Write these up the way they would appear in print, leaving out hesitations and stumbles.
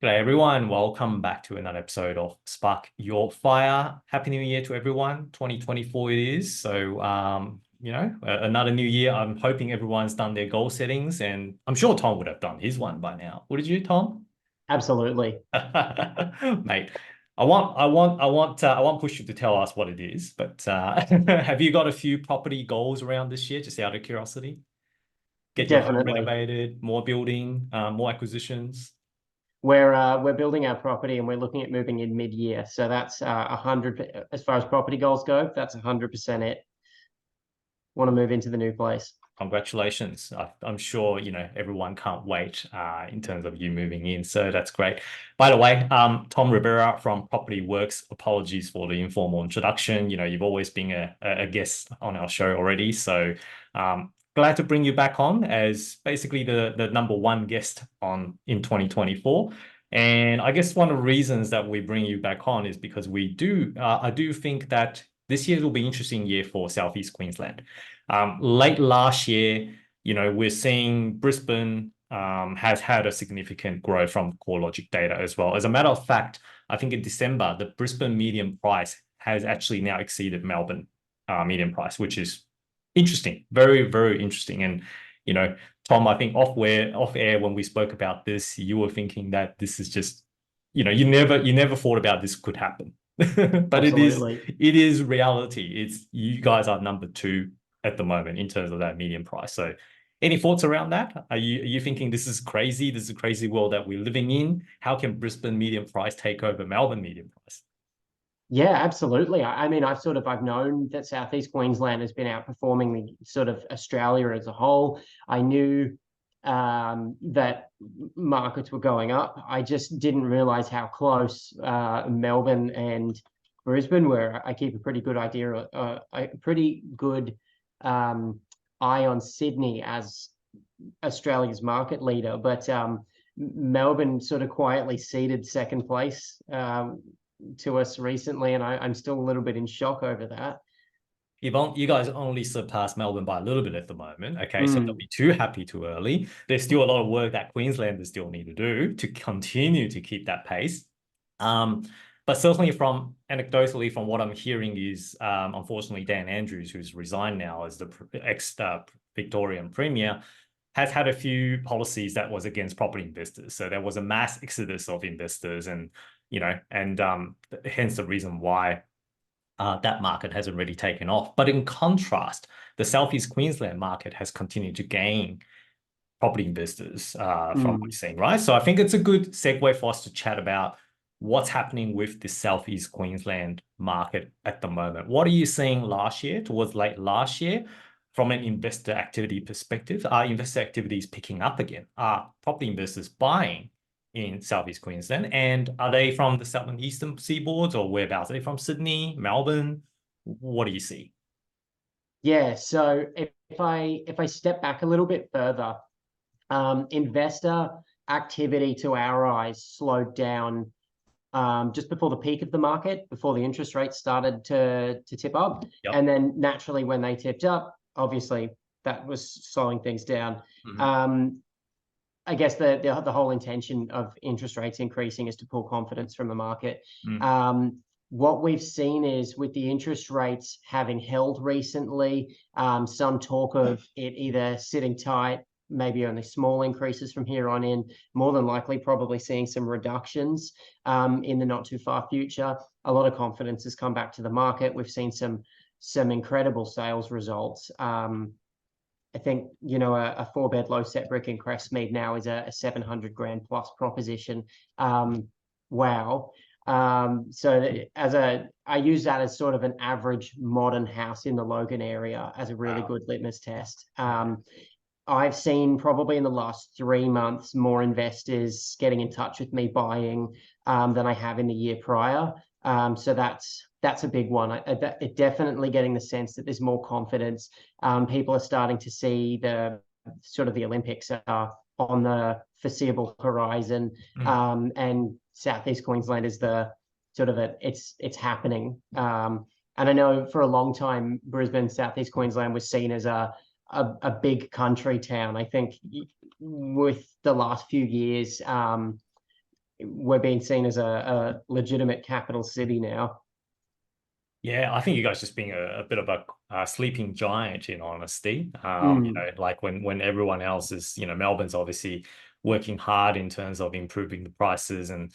G'day everyone, welcome back to another episode of Spark Your Fire. Happy New Year to everyone. 2024 it is. So, another new year. I'm hoping everyone's done their goal settings, and I'm sure Tom would have done his one by now. Wouldn't you, Tom? Absolutely. Mate, I want Push you to tell us what it is, but have you got a few property goals around this year, just out of curiosity? Get your home Definitely. renovated, more building, more acquisitions. We're building our property and we're looking at moving in mid-year. So that's 100 as far as property goals go, that's 100% it. Want to move into the new place. Congratulations. I'm sure, everyone can't wait in terms of you moving in. So that's great. By the way, Tom Rivera from PropertyWorks. Apologies for the informal introduction. You've always been a guest on our show already. So glad to bring you back on as basically the number one guest on in 2024. And I guess one of the reasons that we bring you back on is because I do think that this year will be an interesting year for Southeast Queensland. Late last year, we're seeing Brisbane has had a significant growth from CoreLogic data as well. As a matter of fact, I think in December, the Brisbane median price has actually now exceeded Melbourne median price, which is interesting, very, very interesting. And, Tom, I think off air when we spoke about this, you were thinking that this is just, you never thought about this could happen. But Absolutely. it is reality. It's you guys are number two at the moment in terms of that median price. So any thoughts around that? Are you thinking this is crazy? This is a crazy world that we're living in. How can Brisbane median price take over Melbourne median price? Yeah, absolutely. I mean, I've known that Southeast Queensland has been outperforming the sort of Australia as a whole. I knew that markets were going up. I just didn't realize how close Melbourne and Brisbane were. I keep a pretty good idea, a pretty good eye on Sydney as Australia's market leader, but Melbourne sort of quietly ceded second place to us recently, and I'm still a little bit in shock over that. You guys only surpassed Melbourne by a little bit at the moment. Okay, so don't Mm, be too happy too early. There's still a lot of work that Queenslanders still need to do to continue to keep that pace. Um, but certainly from anecdotally, from what I'm hearing is, unfortunately, Dan Andrews, who's resigned now as the ex Victorian Premier, has had a few policies that was against property investors. So there was a mass exodus of investors, and hence the reason why that market hasn't really taken off. But in contrast, the Southeast Queensland market has continued to gain property investors from what you're mm. seeing, right? So I think it's a good segue for us to chat about what's happening with the Southeast Queensland market at the moment. What are you seeing last year, towards late last year, from an investor activity perspective? Are investor activities picking up again? Are property investors buying in Southeast Queensland? And are they from the southern eastern seaboards or whereabouts? Are they from Sydney, Melbourne? What do you see? Yeah, so if I step back a little bit further, investor activity to our eyes slowed down just before the peak of the market, before the interest rates started to tip up. Yep. And then naturally, when they tipped up, obviously that was slowing things down. Mhm. I guess the whole intention of interest rates increasing is to pull confidence from the market. Mm. What we've seen is with the interest rates having held recently, some talk of it either sitting tight, maybe only small increases from here on in, more than likely probably seeing some reductions in the not too far future. A lot of confidence has come back to the market. We've seen some incredible sales results. I think, a four-bed low-set brick in Crestmead now is a 700 grand plus proposition. Wow. I use that as sort of an average modern house in the Logan area as a really Wow. good litmus test. I've seen probably in the last 3 months more investors getting in touch with me buying than I have in the year prior. So that's a big one. It definitely getting the sense that there's more confidence. People are starting to see the sort of the Olympics are on the foreseeable horizon, Mm. and Southeast Queensland is the sort of it's happening. And I know for a long time Brisbane, Southeast Queensland was seen as a big country town. I think with the last few years, we're being seen as a legitimate capital city now. Yeah, I think you guys just being a bit of a sleeping giant, in honesty. Like when everyone else is, Melbourne's obviously working hard in terms of improving the prices, and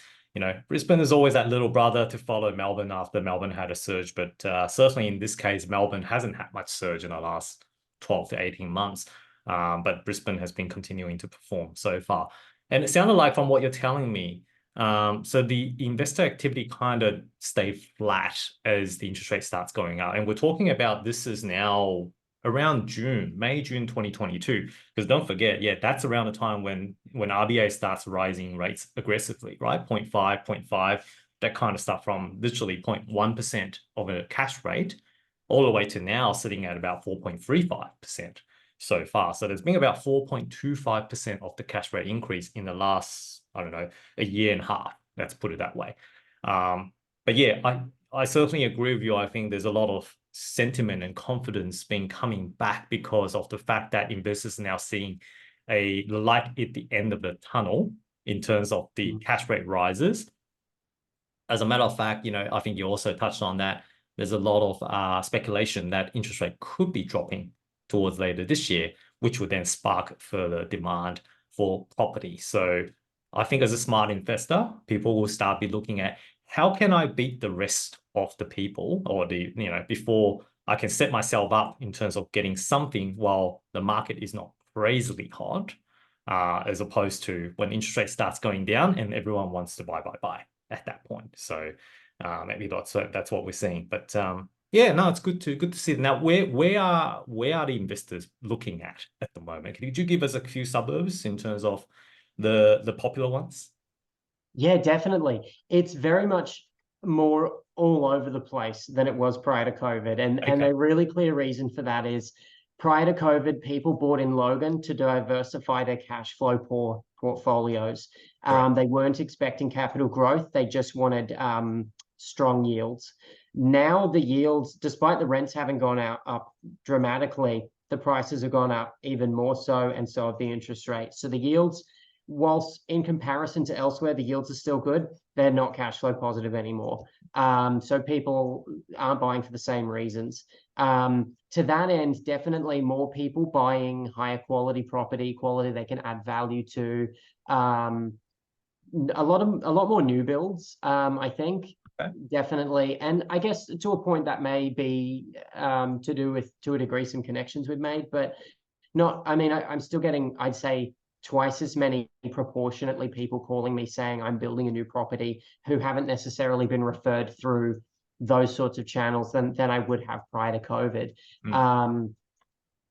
Brisbane is always that little brother to follow Melbourne after Melbourne had a surge. But certainly in this case, Melbourne hasn't had much surge in the last 12 to 18 months. But Brisbane has been continuing to perform so far. And it sounded like, from what you're telling me, so the investor activity kind of stayed flat as the interest rate starts going up. And we're talking about, this is now around May, June 2022. Because don't forget, yeah, that's around the time when RBA starts rising rates aggressively, right? 0.5, 0.5, that kind of stuff, from literally 0.1% of a cash rate all the way to now sitting at about 4.35% so far. So there's been about 4.25% of the cash rate increase in the last, I don't know, a year and a half. Let's put it that way. But yeah, I certainly agree with you. I think there's a lot of sentiment and confidence being coming back because of the fact that investors are now seeing a light at the end of the tunnel in terms of the cash rate rises. As a matter of fact, I think you also touched on that. There's a lot of speculation that interest rate could be dropping towards later this year, which would then spark further demand for property. So I think as a smart investor, people will start be looking at, how can I beat the rest of the people, or before I can set myself up in terms of getting something while the market is not crazily hot, as opposed to when interest rate starts going down and everyone wants to buy at that point. So maybe that's what we're seeing. But yeah, no, it's good to see. Now, where are the investors looking at the moment? Could you give us a few suburbs in terms of the popular ones? Yeah, definitely. It's very much more all over the place than it was prior to COVID. And Okay, a really clear reason for that is, prior to COVID, people bought in Logan to diversify their cash flow portfolios. correct. They weren't expecting capital growth. They just wanted strong yields. Now the yields, despite the rents having gone up dramatically, the prices have gone up even more so, and so have the interest rates. So the yields, whilst in comparison to elsewhere, the yields are still good, they're not cash flow positive anymore. So people aren't buying for the same reasons. To that end, definitely more people buying higher quality property, quality they can add value to. A lot more new builds, I think. Okay. Definitely. And I guess to a point that may be to do with, to a degree, some connections we've made, but not, I mean, I'm still getting, I'd say, twice as many proportionately people calling me saying I'm building a new property, who haven't necessarily been referred through those sorts of channels than I would have prior to COVID. And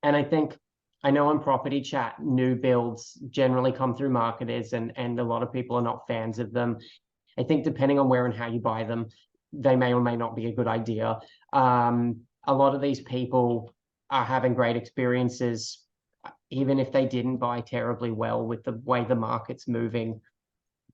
I think, I know on Property Chat, new builds generally come through marketers, and a lot of people are not fans of them. I think depending on where and how you buy them, they may or may not be a good idea. A lot of these people are having great experiences, even if they didn't buy terribly well with the way the market's moving.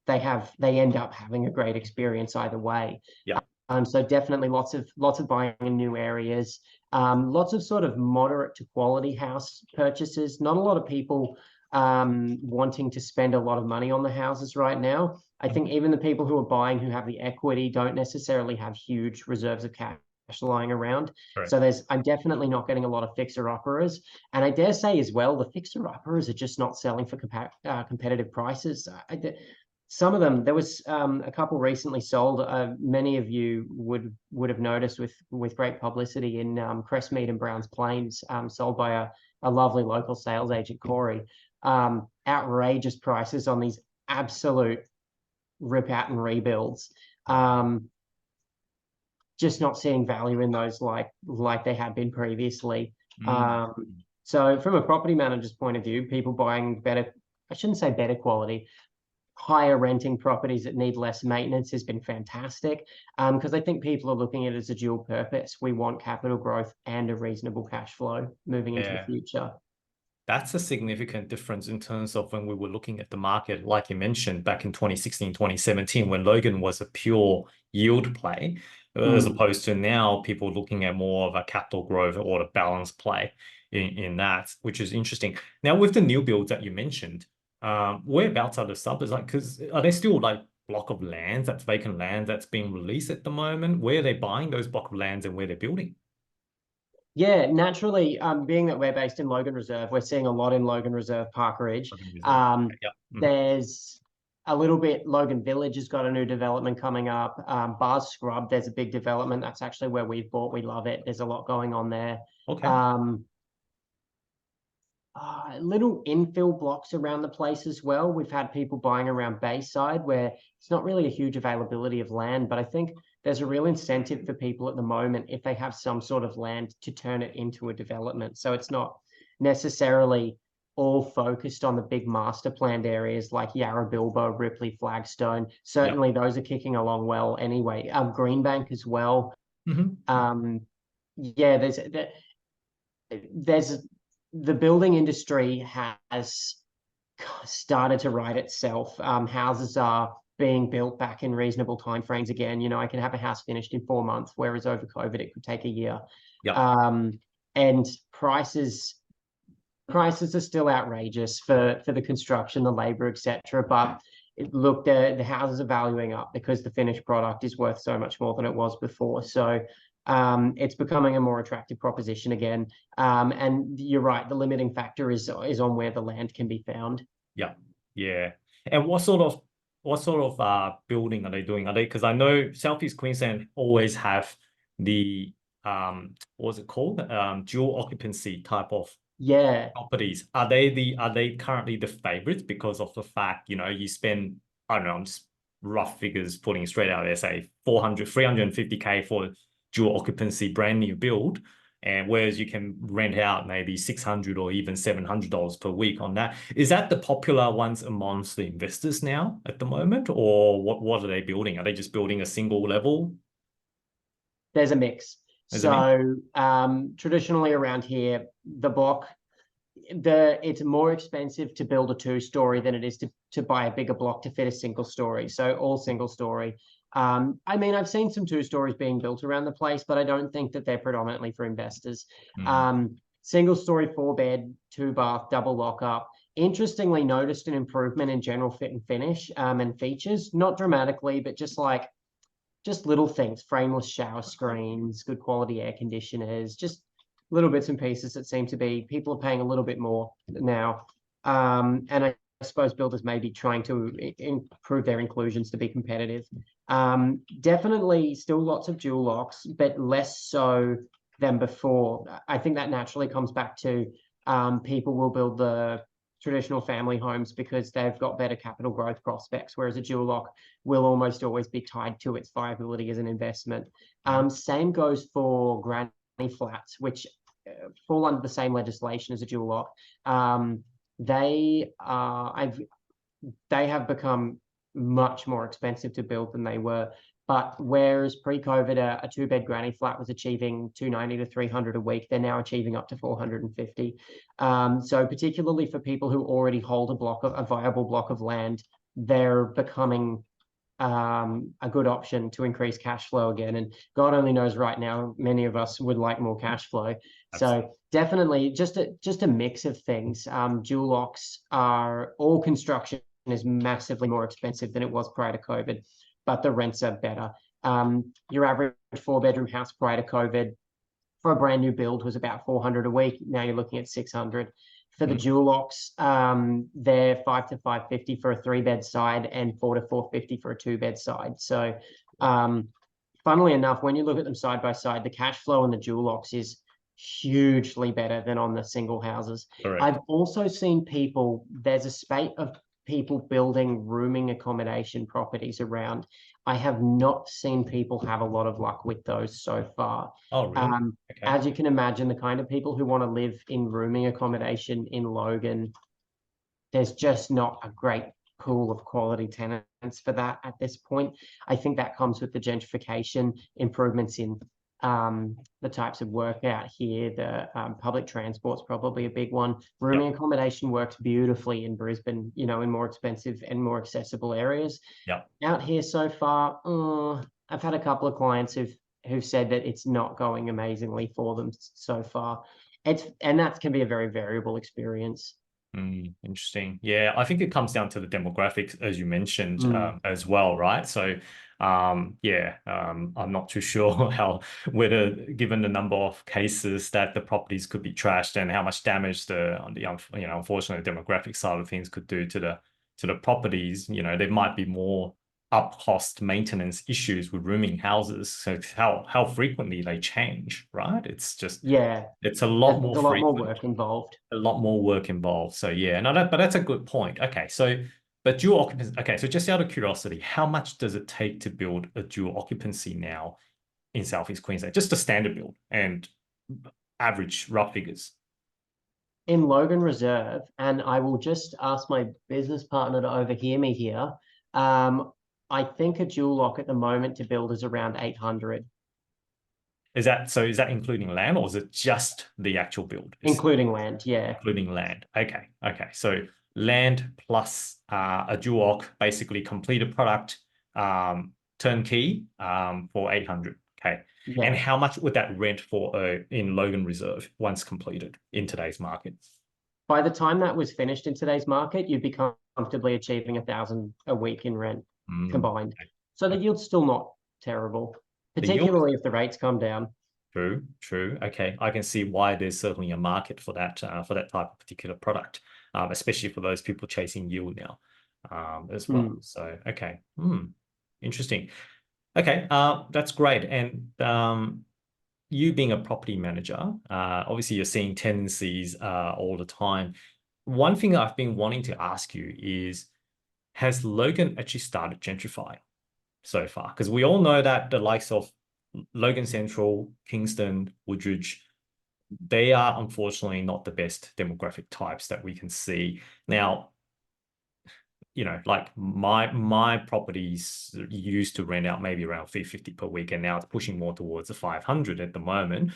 They end up having a great experience either way. Yeah. So definitely lots of buying in new areas, lots of sort of moderate to quality house purchases. Not a lot of people wanting to spend a lot of money on the houses right now. I think even the people who are buying, who have the equity, don't necessarily have huge reserves of cash lying around. Right. So I'm definitely not getting a lot of fixer-uppers. And I dare say as well, the fixer-uppers are just not selling for competitive prices. Some of them, there was a couple recently sold. Many of you would have noticed with great publicity in Crestmead and Browns Plains, sold by a lovely local sales agent, Corey. Outrageous prices on these absolute rip out and rebuilds. Just not seeing value in those like they had been previously. So from a property manager's point of view, people buying better, I shouldn't say better quality, higher renting properties that need less maintenance has been fantastic, because I think people are looking at it as a dual purpose. We want capital growth and a reasonable cash flow moving into the future. That's a significant difference in terms of when we were looking at the market, like you mentioned, back in 2016, 2017, when Logan was a pure yield play, as opposed to now people looking at more of a capital growth or a balance play in that, which is interesting. Now, with the new builds that you mentioned, whereabouts are the suburbs? Like, because are they still like block of land, that's vacant land that's being released at the moment? Where are they buying those block of lands and where they're building? Yeah, naturally, being that we're based in Logan Reserve, we're seeing a lot in Logan Reserve, Park Ridge. Logan Reserve. Yeah. There's a little bit, Logan Village has got a new development coming up. Bars Scrub, there's a big development. That's actually where we've bought. We love it. There's a lot going on there. Okay. Little infill blocks around the place as well. We've had people buying around Bayside where it's not really a huge availability of land, but I think there's a real incentive for people at the moment if they have some sort of land to turn it into a development. So it's not necessarily all focused on the big master planned areas like Yarra Bilbo, Ripley, Flagstone. Certainly those are kicking along well anyway. Greenbank as well. Yeah, there's the building industry has started to right itself. Houses are being built back in reasonable timeframes again. You know, I can have a house finished in 4 months, whereas over COVID it could take a year. And prices are still outrageous for the construction, the labor, etc. But look, the houses are valuing up because the finished product is worth so much more than it was before. So it's becoming a more attractive proposition again. And you're right, the limiting factor is on where the land can be found. Yeah. And what sort of building are they doing? Are they, because I know Southeast Queensland always have the what's it called? Dual occupancy type of properties. Are they currently the favorites because of the fact, you know, you spend, I don't know, I'm just rough figures putting straight out there, say 350K for dual occupancy brand new build, and whereas you can rent out maybe $600 or even $700 per week on that. Is that the popular ones amongst the investors now at the moment, or what are they building? Are they just building a single level? There's a mix. Traditionally around here, the block, it's more expensive to build a 2-story than it is to buy a bigger block to fit a single story. So all single story. I mean, I've seen some 2-stories being built around the place, but I don't think that they're predominantly for investors. Single story, 4-bed, 2-bath, double lock-up. Interestingly, noticed an improvement in general fit and finish and features, not dramatically, but just little things, frameless shower screens, good quality air conditioners, just little bits and pieces that seem to be, people are paying a little bit more now. And I suppose builders may be trying to improve their inclusions to be competitive. Definitely still lots of dual locks, but less so than before. I think that naturally comes back to people will build the traditional family homes because they've got better capital growth prospects, whereas a dual lock will almost always be tied to its viability as an investment. Same goes for granny flats, which fall under the same legislation as a dual lock. They have become much more expensive to build than they were. But whereas pre-COVID, a 2-bed granny flat was achieving $290 to $300 a week, they're now achieving up to $450. So particularly for people who already hold a viable block of land, they're becoming a good option to increase cash flow again. And God only knows right now, many of us would like more cash flow. Absolutely. So definitely just a mix of things. Dual locks are, all construction is massively more expensive than it was prior to COVID, but the rents are better. Your average 4-bedroom house prior to COVID for a brand new build was about $400 a week. Now you're looking at $600. For the dual locks, they're $500 to $550 for a 3-bed side and $400 to $450 for a 2-bed side. So funnily enough, when you look at them side by side, the cash flow on the dual locks is hugely better than on the single houses. Correct. I've also seen there's a spate of people building rooming accommodation properties around. I have not seen people have a lot of luck with those so far. Oh, really? Okay. As you can imagine, the kind of people who want to live in rooming accommodation in Logan, there's just not a great pool of quality tenants for that at this point. I think that comes with the gentrification, improvements in the types of work out here. The public transport's probably a big one. Rooming accommodation works beautifully in Brisbane, you know, in more expensive and more accessible areas. Out here so far, I've had a couple of clients who've said that it's not going amazingly for them so far. And that can be a very variable experience. Interesting. Yeah, I think it comes down to the demographics, as you mentioned, Mm. as well, right? So, yeah, I'm not too sure how, whether given the number of cases that the properties could be trashed and how much damage unfortunate demographic side of things could do to the properties, there might be more up cost maintenance issues with rooming houses. So how frequently they change, right? Yeah, It's a lot there's more a lot more frequent, work involved. a lot more work involved. So yeah, no, but that's a good point. Okay, so but dual occupancy. Okay, so just out of curiosity, how much does it take to build a dual occupancy now in Southeast Queensland? Just a standard build and average rough figures. In Logan Reserve, and I will just ask my business partner to overhear me here. Um, I think a dual lock at the moment to build is around 800, Is that including land, or is it just the actual build? It's including land. Yeah, including land. Okay, okay. So land plus a dual occ, basically completed product, turnkey, for 800. Okay. And yeah. how much would that rent for in Logan Reserve once completed in today's market? By the time that was finished in today's market, you'd be comfortably achieving 1,000 a week in rent combined. So the Okay. yield's still not terrible, The yield is particularly if the rates come down. true, true. Okay, I can see why there's certainly a market for that type of particular product, especially for those people chasing yield now, as well. Hmm. So, okay, interesting. Okay, that's great. And you being a property manager, obviously you're seeing tendencies all the time. One thing I've been wanting to ask you is, has Logan actually started gentrifying so far? Because we all know that the likes of Logan Central, Kingston, Woodridge, they are unfortunately not the best demographic types that we can see. Now, like my properties used to rent out maybe around 350 per week, and now it's pushing more towards the 500 at the moment.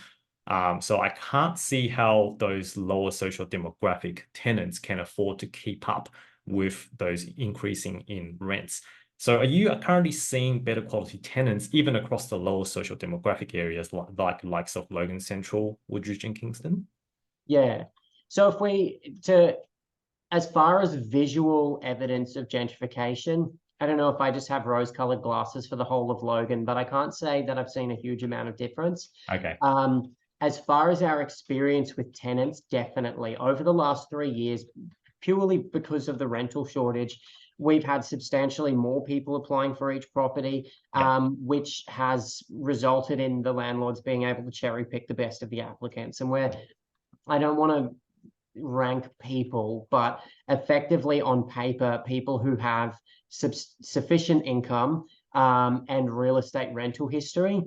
So I can't see how those lower social demographic tenants can afford to keep up with those increasing in rents. So are you currently seeing better quality tenants even across the lower social demographic areas like likes of Logan Central, Woodridge, and Kingston? Yeah. So if we to as far as visual evidence of gentrification, I don't know if I just have rose-colored glasses for the whole of Logan, but I can't say that I've seen a huge amount of difference. Okay. As far as our experience with tenants, definitely over the last 3 years, purely because of the rental shortage, we've had substantially more people applying for each property, Yeah. which has resulted in the landlords being able to cherry pick the best of the applicants. And where I don't want to rank people, but effectively on paper, people who have sufficient income and real estate rental history,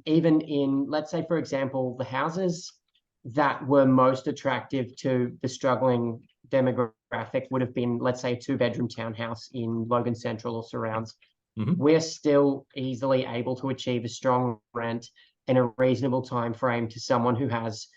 even in, let's say, for example, the houses that were most attractive to the struggling demographic would have been, let's say, a two-bedroom townhouse in Logan Central or surrounds. We're still easily able to achieve a strong rent in a reasonable time frame to someone who has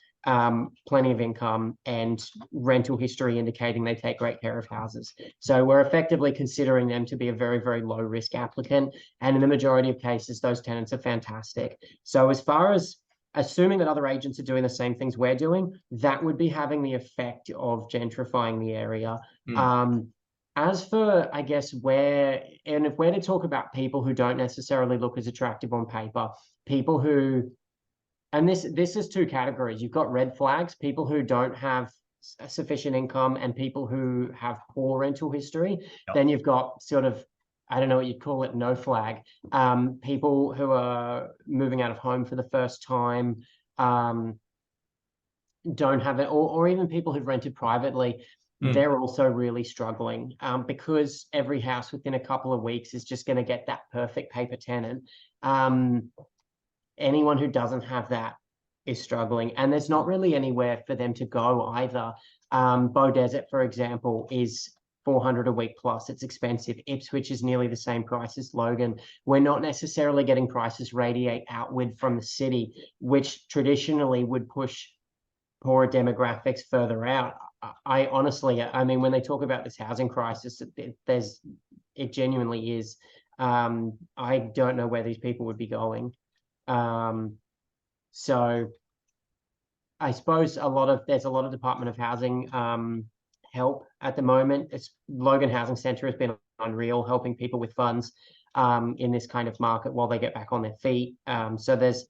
plenty of income and rental history indicating they take great care of houses. So we're effectively considering them to be a very, very low risk applicant. And in the majority of cases, those tenants are fantastic. So as far as assuming that other agents are doing the same things we're doing, that would be having the effect of gentrifying the area. As for, I guess, if we're to talk about people who don't necessarily look as attractive on paper, people who, and this is two categories. You've got red flags, people who don't have sufficient income and people who have poor rental history. Yep. Then you've got sort of, I don't know what you'd call it, no flag. People who are moving out of home for the first time, don't have it, or even people who've rented privately, they're also really struggling because every house within a couple of weeks is just going to get that perfect paper tenant. Anyone who doesn't have that is struggling, and there's not really anywhere for them to go either. Bow Desert, for example, is 400 a week plus. It's expensive. Ipswich is nearly the same price as Logan. We're not necessarily getting prices radiate outward from the city, which traditionally would push poorer demographics further out. I honestly, I mean, when they talk about this housing crisis, it genuinely is. I don't know where these people would be going. So I suppose there's a lot of Department of Housing help at the moment. It's Logan Housing Centre has been unreal, helping people with funds in this kind of market while they get back on their feet. So there's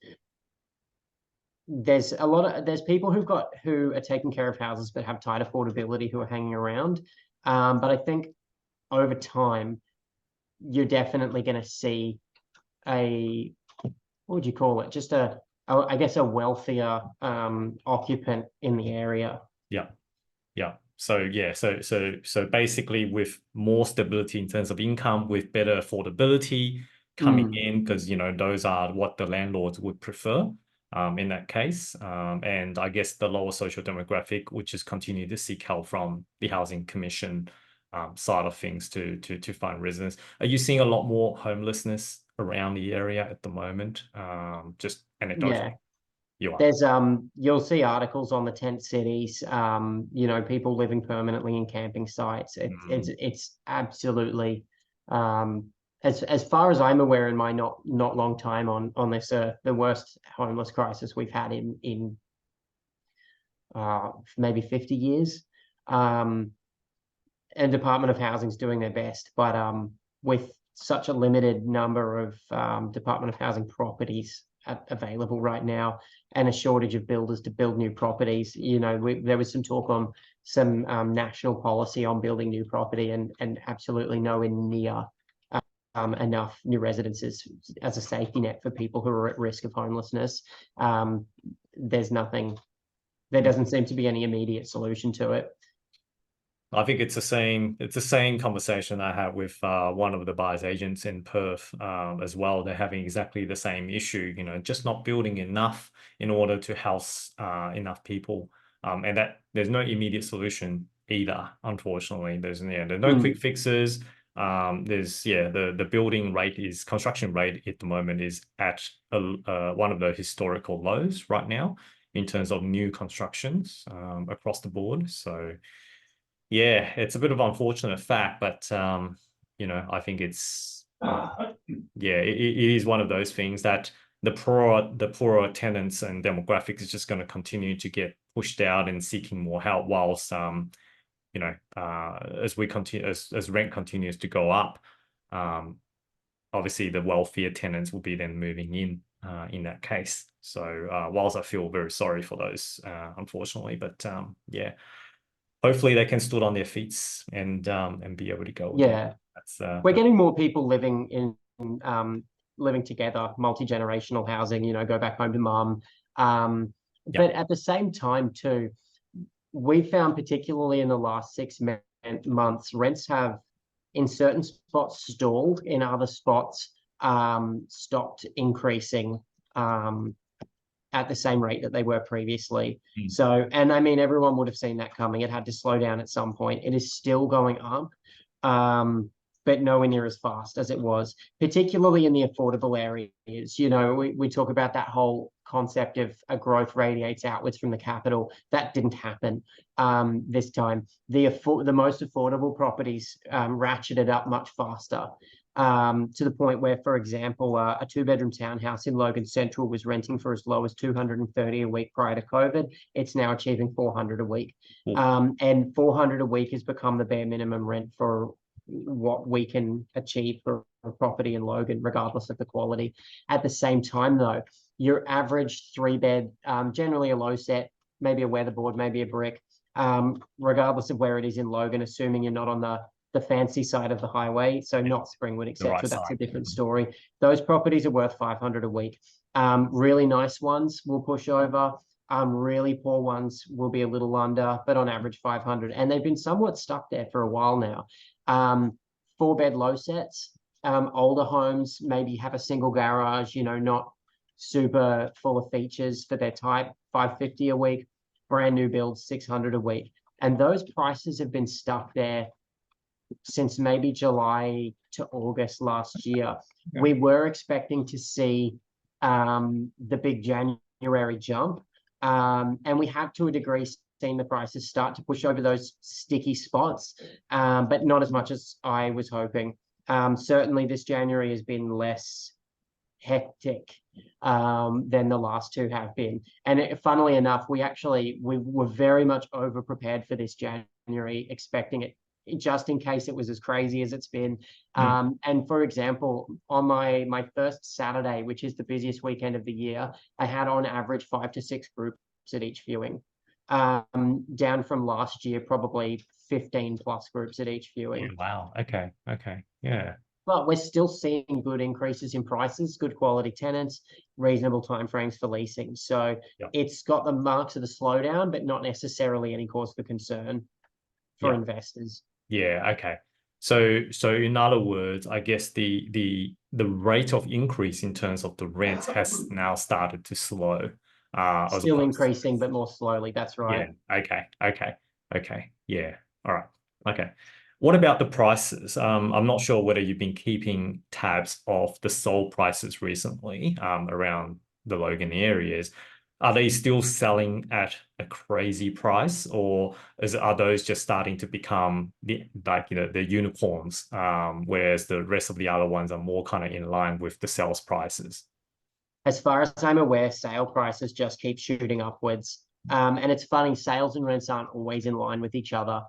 people who are taking care of houses but have tight affordability who are hanging around. But I think over time, you're definitely going to see what would you call it? Just I guess a wealthier occupant in the area. Yeah. So yeah, so basically with more stability in terms of income, with better affordability coming in, because those are what the landlords would prefer in that case. And I guess the lower social demographic would just continue to seek help from the Housing Commission side of things to find residents. Are you seeing a lot more homelessness around the area at the moment? Just anecdotally. Yeah. You are. There's you'll see articles on the tent cities, people living permanently in camping sites. It's absolutely as far as I'm aware in my not long time on this earth, the worst homeless crisis we've had in maybe 50 years. And Department of Housing's doing their best, but with such a limited number of Department of Housing properties available right now, and a shortage of builders to build new properties. There was some talk on some national policy on building new property, and absolutely nowhere near enough new residences as a safety net for people who are at risk of homelessness. There's nothing. There doesn't seem to be any immediate solution to it. I think it's the same conversation I had with one of the buyer's agents in Perth as well. They're having exactly the same issue, just not building enough in order to house enough people. And that there's no immediate solution either, unfortunately. There's no quick fixes. The building rate construction rate at the moment is at one of the historical lows right now in terms of new constructions across the board. So yeah, it's a bit of an unfortunate fact, but I think it's it is one of those things that the poorer tenants and demographics is just going to continue to get pushed out and seeking more help, whilst as we continue as rent continues to go up, obviously the wealthier tenants will be then moving in that case. So whilst I feel very sorry for those, unfortunately, but yeah. Hopefully they can stand on their feet and be able to go again. We're getting more people living together, multi-generational housing, go back home to mum. But at the same time too, we found particularly in the last 6 months, rents have in certain spots stalled, in other spots stopped increasing at the same rate that they were previously. So, and I mean, everyone would have seen that coming. It had to slow down at some point. It is still going up, but nowhere near as fast as it was, particularly in the affordable areas. We talk about that whole concept of a growth radiates outwards from the capital. That didn't happen this time. The most affordable properties ratcheted up much faster. To the point where, for example, a 2-bedroom townhouse in Logan Central was renting for as low as $230 a week prior to COVID. It's now achieving $400 a week. And $400 a week has become the bare minimum rent for what we can achieve for a property in Logan, regardless of the quality. At the same time, though, your average 3-bed, generally a low set, maybe a weatherboard, maybe a brick, regardless of where it is in Logan, assuming you're not on the fancy side of the highway, so not Springwood, etc. That's a different story. Those properties are worth $500 a week. Really nice ones will push over. Really poor ones will be a little under, but on average $500. And they've been somewhat stuck there for a while now. 4-bed low sets, older homes maybe have a single garage, not super full of features for their type, $550 a week. Brand new builds, $600 a week. And those prices have been stuck there since maybe July to August last year. We were expecting to see the big January jump, and we have to a degree seen the prices start to push over those sticky spots, but not as much as I was hoping. Certainly this January has been less hectic than the last two have been. And funnily enough, we were very much over prepared for this January, expecting it just in case it was as crazy as it's been. And for example, on my first Saturday, which is the busiest weekend of the year, I had on average 5 to 6 groups at each viewing, down from last year, probably 15 plus groups at each viewing. Yeah, wow. Okay. Okay. Yeah. But we're still seeing good increases in prices, good quality tenants, reasonable timeframes for leasing. So Yep. it's got the marks of the slowdown, but not necessarily any cause for concern for Yeah. investors. Yeah. Okay. So in other words, I guess the rate of increase in terms of the rent has now started to slow. As Still opposed to, increasing, but more slowly. That's right. yeah. Okay. Okay. Okay. Yeah. All right. Okay. What about the prices? I'm not sure whether you've been keeping tabs of the sold prices recently, around the Logan areas. Are they still selling at a crazy price, or are those just starting to become the unicorns, whereas the rest of the other ones are more kind of in line with the sales prices? As far as I'm aware, sale prices just keep shooting upwards. And it's funny, sales and rents aren't always in line with each other.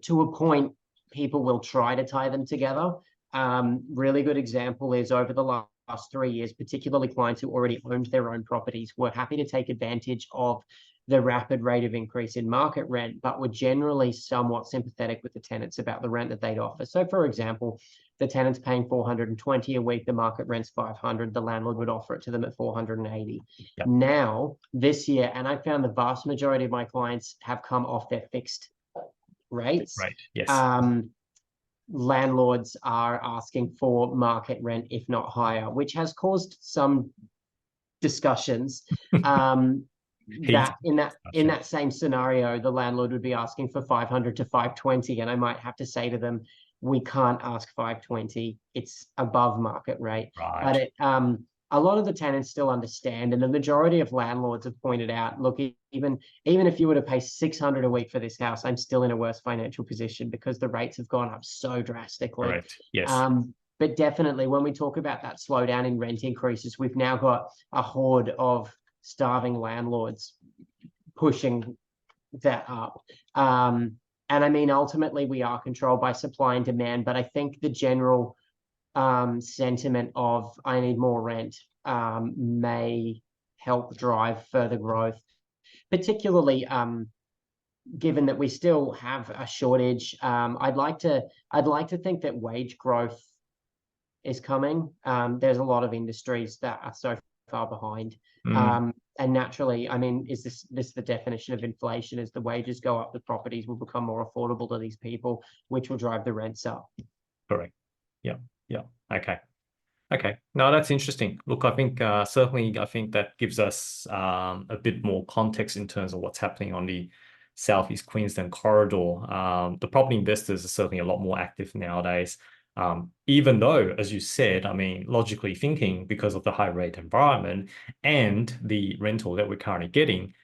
To a point, people will try to tie them together. Really good example is over the last 3 years, particularly clients who already owned their own properties were happy to take advantage of the rapid rate of increase in market rent, but were generally somewhat sympathetic with the tenants about the rent that they'd offer. So, for example, the tenant's paying 420 a week, the market rent's 500, the landlord would offer it to them at 480. Yep. Now, this year, and I found the vast majority of my clients have come off their fixed rates. Right. Yes. Landlords are asking for market rent, if not higher, which has caused some discussions. Heat. That in that same scenario, the landlord would be asking for 500 to 520, and I might have to say to them, we can't ask 520. It's above market rate. Right. But a lot of the tenants still understand, and the majority of landlords have pointed out, look, even if you were to pay 600 a week for this house, I'm still in a worse financial position because the rates have gone up so drastically. Correct. Yes. But definitely, when we talk about that slowdown in rent increases, we've now got a horde of starving landlords pushing that up. And I mean, ultimately, we are controlled by supply and demand, but I think the general sentiment of I need more rent may help drive further growth, particularly given that we still have a shortage. I'd like to think that wage growth is coming. There's a lot of industries that are so far behind. And naturally, I mean, is this the definition of inflation? As the wages go up, the properties will become more affordable to these people, which will drive the rents up. Correct. Yeah. Yeah. Okay. Okay. No, that's interesting. Look, I think certainly, I think that gives us a bit more context in terms of what's happening on the Southeast Queensland corridor. The property investors are certainly a lot more active nowadays. Even though, as you said, I mean, logically thinking, because of the high rate environment and the rental that we're currently getting,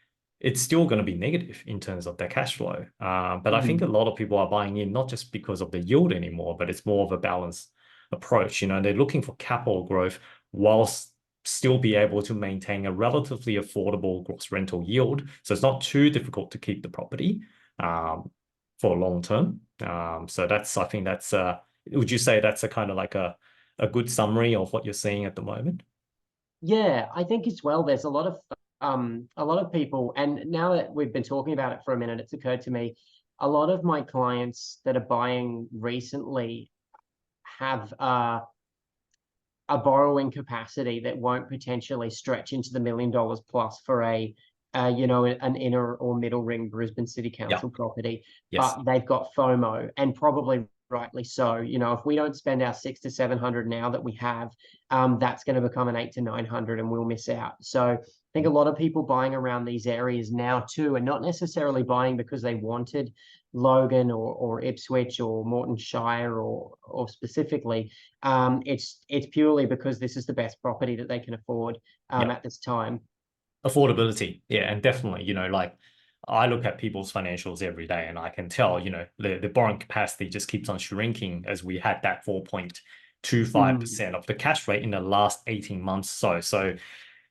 it's still going to be negative in terms of their cash flow. But I think a lot of people are buying in, not just because of the yield anymore, but it's more of a balanced approach. You know, they're looking for capital growth whilst still be able to maintain a relatively affordable gross rental yield. So it's not too difficult to keep the property for long term. So that's, I think that's, would you say that's a kind of like a good summary of what you're seeing at the moment? Yeah, I think as well, there's a lot of people, and now that we've been talking about it for a minute, it's occurred to me, a lot of my clients that are buying recently have a borrowing capacity that won't potentially stretch into the $1 million plus for an inner or middle ring Brisbane City Council property. Yes. But they've got FOMO, and probably rightly so. You know, if we don't spend our 600 to 700 now that we have, that's going to become an 800 to 900, and we'll miss out. So I think a lot of people buying around these areas now too, and not necessarily buying because they wanted Logan or Ipswich or Moreton Shire or specifically, it's purely because this is the best property that they can afford at this time. Affordability. Yeah. And definitely, you know, like I look at people's financials every day and I can tell, you know, the borrowing capacity just keeps on shrinking as we had that 4.8 0.25% of the cash rate in the last 18 months. So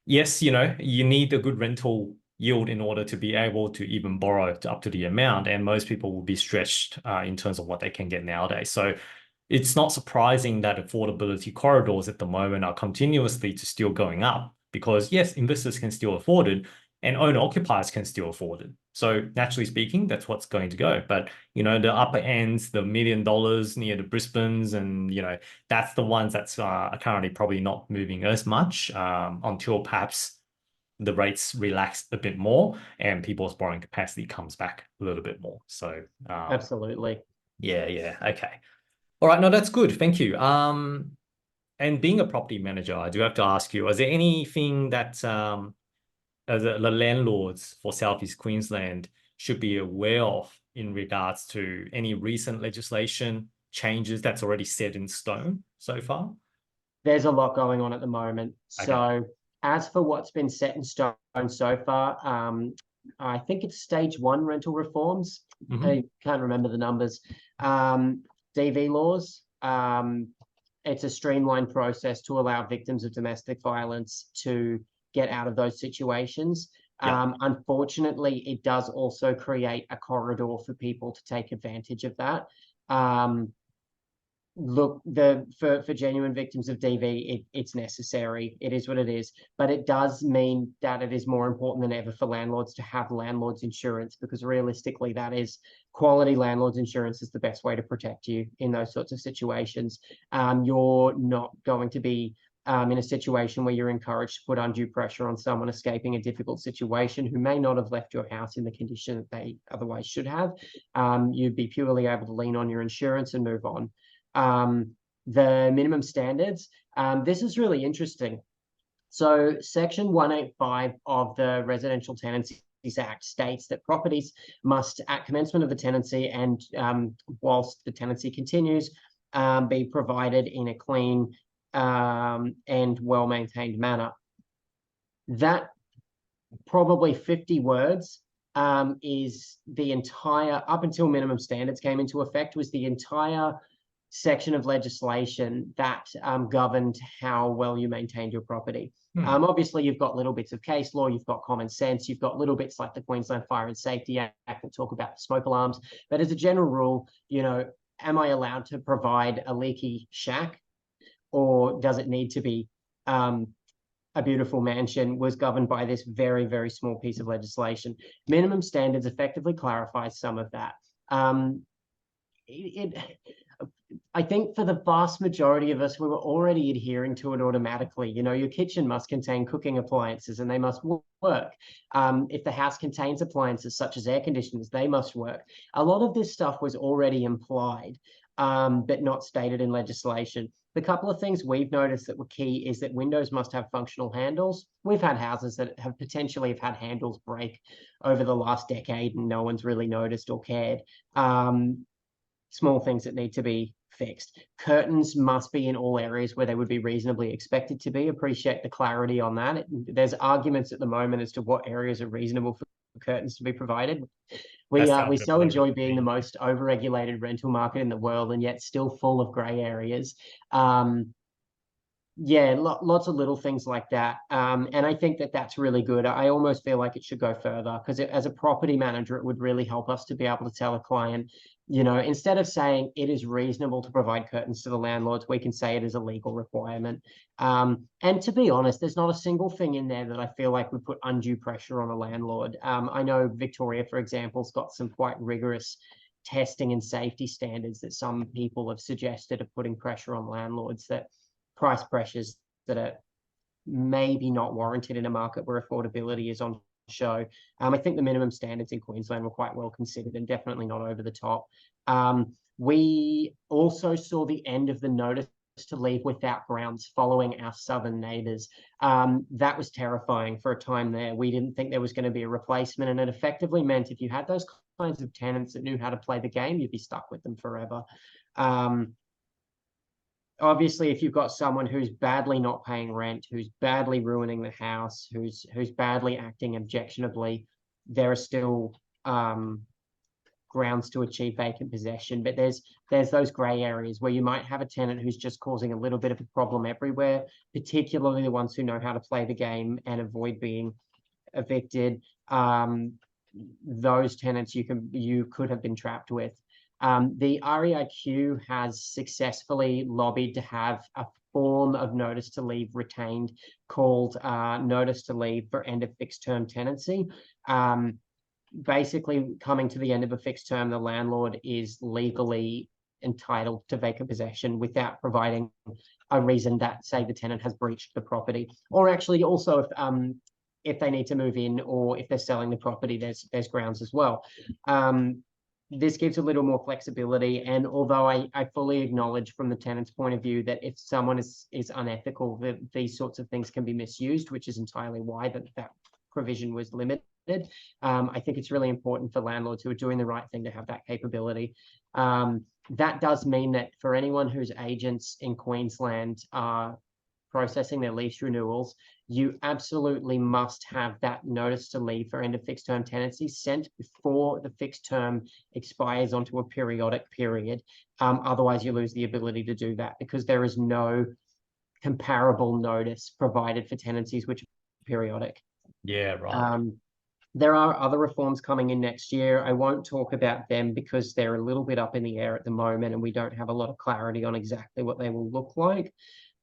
yes, you need a good rental yield in order to be able to even borrow up to the amount. And most people will be stretched in terms of what they can get nowadays. So it's not surprising that affordability corridors at the moment are continuously to still going up because yes, investors can still afford it and owner occupiers can still afford it. So naturally speaking, that's what's going to go. But, the upper ends, the $1 million near the Brisbanes and, that's the ones that's are currently probably not moving as much until perhaps the rates relax a bit more and people's borrowing capacity comes back a little bit more. So absolutely. Yeah. Okay. All right. No, that's good. Thank you. And being a property manager, I do have to ask you, is there anything that the landlords for Southeast Queensland should be aware of in regards to any recent legislation changes that's already set in stone so far? There's a lot going on at the moment. Okay. So as for what's been set in stone so far, I think it's stage 1 rental reforms. I can't remember the numbers. DV laws. It's a streamlined process to allow victims of domestic violence to get out of those situations. Unfortunately, it does also create a corridor for people to take advantage of that. Look, for genuine victims of DV, it's necessary. It is what it is. But it does mean that it is more important than ever for landlords to have landlord's insurance, because realistically, that is quality landlord's insurance is the best way to protect you in those sorts of situations. You're not going to be in a situation where you're encouraged to put undue pressure on someone escaping a difficult situation who may not have left your house in the condition that they otherwise should have. You'd be purely able to lean on your insurance and move on. The minimum standards, this is really interesting. So Section 185 of the Residential Tenancies Act states that properties must, at commencement of the tenancy and whilst the tenancy continues, be provided in a clean and well-maintained manner. That probably 50 words is the entire, up until minimum standards came into effect, was the entire section of legislation that governed how well you maintained your property. Obviously, you've got little bits of case law, you've got common sense, you've got little bits like the Queensland Fire and Safety Act that talk about smoke alarms. But as a general rule, am I allowed to provide a leaky shack, or does it need to be a beautiful mansion, was governed by this very, very small piece of legislation. Minimum standards effectively clarifies some of that. I think for the vast majority of us, we were already adhering to it automatically. Your kitchen must contain cooking appliances and they must work. If the house contains appliances such as air conditioners, they must work. A lot of this stuff was already implied, but not stated in legislation. The couple of things we've noticed that were key is that windows must have functional handles. We've had houses that have potentially had handles break over the last decade and no one's really noticed or cared. Small things that need to be fixed. Curtains must be in all areas where they would be reasonably expected to be. Appreciate the clarity on that. There's arguments at the moment as to what areas are reasonable for curtains to be provided. We so enjoy being the most overregulated rental market in the world, and yet still full of grey areas. Yeah, lots of little things like that. And I think that that's really good. I almost feel like it should go further, because as a property manager, it would really help us to be able to tell a client, instead of saying it is reasonable to provide curtains to the landlords, we can say it is a legal requirement. And to be honest, there's not a single thing in there that I feel like would put undue pressure on a landlord. I know Victoria, for example, has got some quite rigorous testing and safety standards that some people have suggested are putting pressure on landlords, that price pressures that are maybe not warranted in a market where affordability is on show. I think the minimum standards in Queensland were quite well considered and definitely not over the top. We also saw the end of the notice to leave without grounds following our southern neighbours. That was terrifying for a time there. We didn't think there was going to be a replacement, and it effectively meant if you had those kinds of tenants that knew how to play the game, you'd be stuck with them forever. Obviously, if you've got someone who's badly not paying rent, who's badly ruining the house, who's badly acting objectionably, there are still grounds to achieve vacant possession, but there's those grey areas where you might have a tenant who's just causing a little bit of a problem everywhere, particularly the ones who know how to play the game and avoid being evicted. Those tenants you could have been trapped with. The REIQ has successfully lobbied to have a form of notice to leave retained called notice to leave for end of fixed term tenancy. Basically, coming to the end of a fixed term, the landlord is legally entitled to vacant possession without providing a reason that, say, the tenant has breached the property, or actually also if they need to move in or if they're selling the property, there's grounds as well. This gives a little more flexibility, and although I fully acknowledge from the tenant's point of view that if someone is unethical, that these sorts of things can be misused, which is entirely why that provision was limited. I think it's really important for landlords who are doing the right thing to have that capability. That does mean that for anyone whose agents in Queensland are processing their lease renewals, you absolutely must have that notice to leave for end of fixed term tenancy sent before the fixed term expires onto a periodic period. Otherwise, you lose the ability to do that because there is no comparable notice provided for tenancies which are periodic. Yeah, right. There are other reforms coming in next year. I won't talk about them because they're a little bit up in the air at the moment and we don't have a lot of clarity on exactly what they will look like.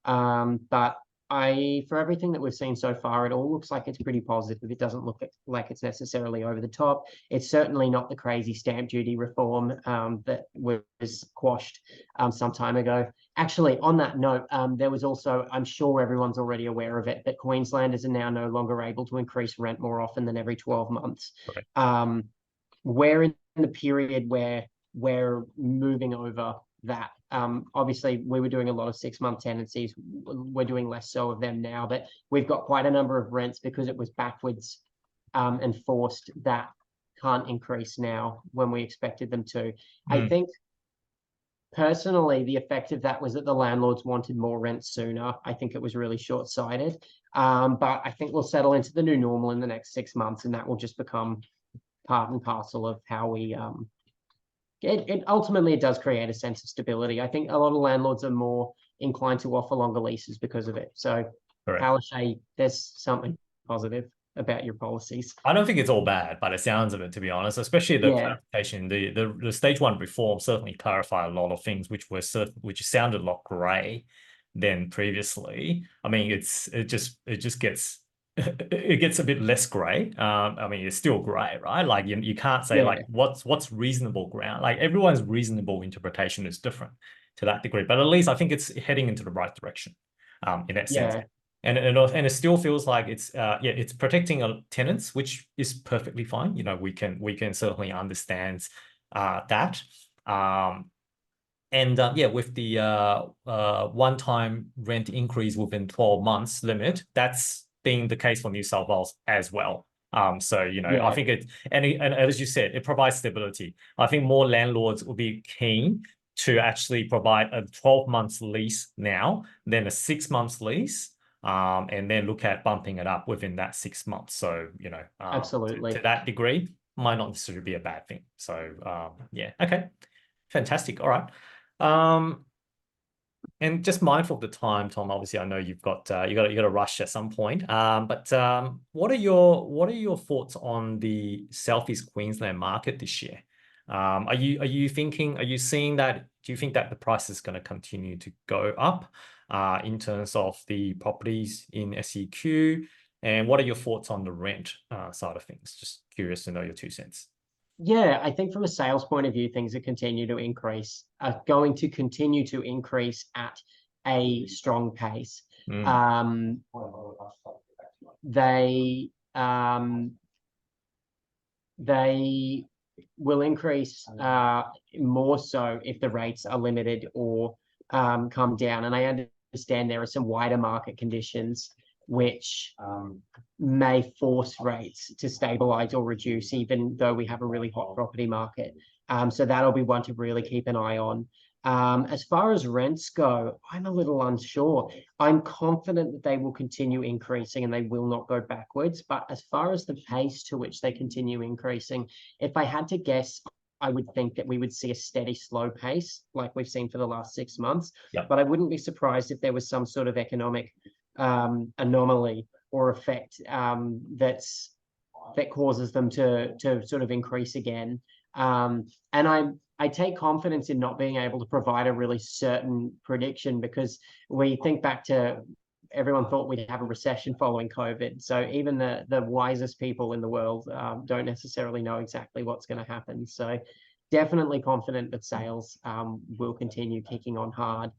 But for everything that we've seen so far, it all looks like it's pretty positive. It doesn't look like it's necessarily over the top. It's certainly not the crazy stamp duty reform that was quashed some time ago. Actually, on that note, there was also, I'm sure everyone's already aware of it, that Queenslanders are now no longer able to increase rent more often than every 12 months. Right. We're in the period where we're moving over that. Obviously, we were doing a lot of 6-month tenancies. We're doing less so of them now, but we've got quite a number of rents because it was backwards enforced that can't increase now when we expected them to. I think personally, the effect of that was that the landlords wanted more rent sooner. I think it was really short-sighted. But I think we'll settle into the new normal in the next 6 months, and that will just become part and parcel of how we it ultimately does create a sense of stability. I think a lot of landlords are more inclined to offer longer leases because of it. So, Palaszczuk, there's something positive about your policies. I don't think it's all bad, by the sounds of it, to be honest. Especially the clarification, the stage 1 reform certainly clarified a lot of things which sounded a lot grey than previously. I mean, it just gets it gets a bit less grey. I mean, it's still grey, right? Like you can't say like what's reasonable ground. Like everyone's reasonable interpretation is different to that degree, but at least I think it's heading into the right direction in that sense. And it still feels like it's protecting tenants, which is perfectly fine. You know, we can certainly understand that. With the one-time rent increase within 12 months limit, that's being the case for New South Wales as well. So, you know, I think and as you said, it provides stability. I think more landlords will be keen to actually provide a 12-month lease now than a 6-month lease, and then look at bumping it up within that 6 months. So, you know, absolutely to that degree, might not necessarily be a bad thing. So, okay, fantastic. All right. And just mindful of the time, Tom. Obviously, I know you've got you got to rush at some point. But what are your thoughts on the Southeast Queensland market this year? Are you seeing that? Do you think that the price is going to continue to go up in terms of the properties in SEQ? And what are your thoughts on the rent side of things? Just curious to know your 2 cents. Yeah, I think from a sales point of view, things are going to continue to increase at a strong pace. They will increase more so if the rates are limited or come down. And I understand there are some wider market conditions which may force rates to stabilize or reduce, even though we have a really hot property market. So that'll be one to really keep an eye on. As far as rents go, I'm a little unsure. I'm confident that they will continue increasing and they will not go backwards. But as far as the pace to which they continue increasing, if I had to guess, I would think that we would see a steady, slow pace like we've seen for the last 6 months. Yep. But I wouldn't be surprised if there was some sort of economic anomaly or effect that causes them to sort of increase again. And I take confidence in not being able to provide a really certain prediction, because we think back to everyone thought we'd have a recession following COVID. So even the wisest people in the world don't necessarily know exactly what's going to happen. So definitely confident that sales will continue kicking on hard.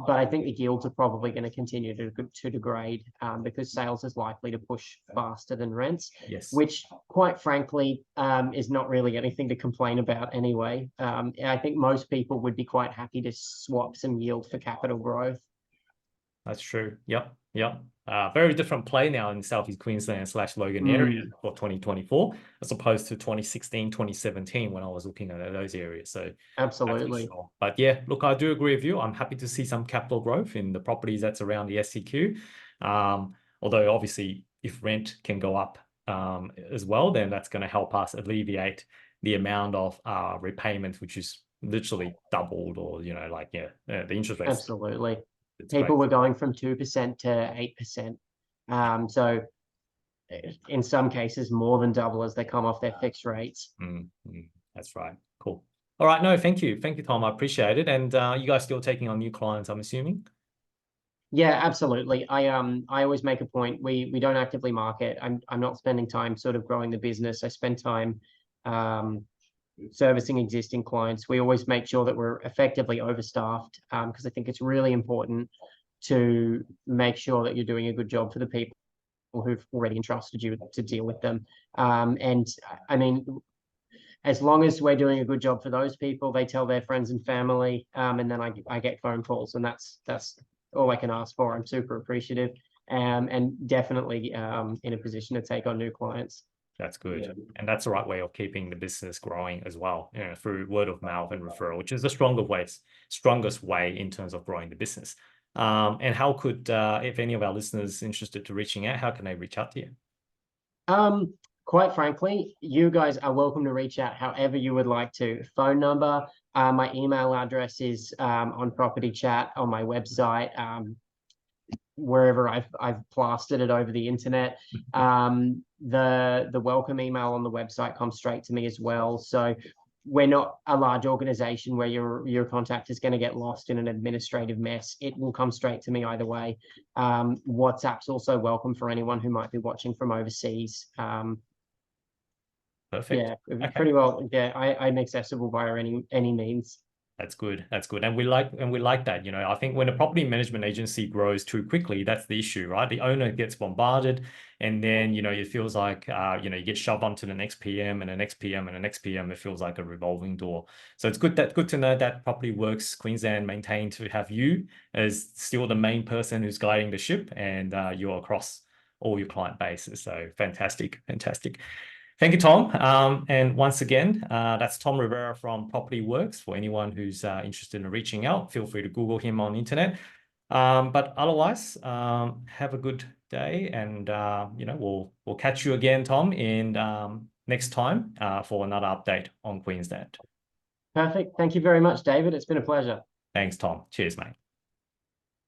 But I think the yields are probably going to continue to degrade because sales is likely to push faster than rents, Yes. which quite frankly is not really anything to complain about anyway. I think most people would be quite happy to swap some yield for capital growth. That's true. Yep. Yep. Very different play now in Southeast Queensland / Logan area for 2024, as opposed to 2016, 2017 when I was looking at those areas. So absolutely. sure. But yeah, look, I do agree with you. I'm happy to see some capital growth in the properties that's around the SEQ. Although obviously if rent can go up as well, then that's going to help us alleviate the amount of repayments, which is literally doubled, or, you know, like, the interest rates. Absolutely. It's People great. were going from 2% to 8%. So in some cases, more than double as they come off their fixed rates. That's right. Cool. All right. No, thank you. Thank you, Tom. I appreciate it. And you guys still taking on new clients, I'm assuming? Yeah, absolutely. I always make a point. We don't actively market. I'm not spending time sort of growing the business. I spend time servicing existing clients. We always make sure that we're effectively overstaffed because I think it's really important to make sure that you're doing a good job for the people who've already entrusted you to deal with them. And I mean, as long as we're doing a good job for those people, they tell their friends and family, and then I get phone calls, and that's all I can ask for. I'm super appreciative, and definitely in a position to take on new clients. That's good. And that's the right way of keeping the business growing as well, you know, through word of mouth and referral, which is the strongest way in terms of growing the business. And how could, if any of our listeners interested to reaching out, how can they reach out to you? Quite frankly, you guys are welcome to reach out however you would like to. Phone number, my email address is on Property Chat on my website, wherever I've plastered it over the internet. The welcome email on the website comes straight to me as well. So we're not a large organization where your contact is going to get lost in an administrative mess. It will come straight to me either way. WhatsApp's also welcome for anyone who might be watching from overseas. Perfect. Yeah, Okay. pretty well. Yeah, I'm accessible via any means. That's good. That's good. And we like that. You know, I think when a property management agency grows too quickly, that's the issue, right? The owner gets bombarded, and then, you know, it feels like, you know, you get shoved onto the next PM and the next PM and the next PM. It feels like a revolving door. So it's good to know that PropertyWorks Queensland maintain to have you as still the main person who's guiding the ship, and you're across all your client bases. So fantastic. Fantastic. Thank you, Tom. And once again, that's Tom Rivera from PropertyWorks. For anyone who's interested in reaching out, feel free to Google him on the internet. But otherwise, have a good day, and you know, we'll catch you again, Tom, in next time for another update on Queensland. Perfect. Thank you very much, David. It's been a pleasure. Thanks, Tom. Cheers, mate.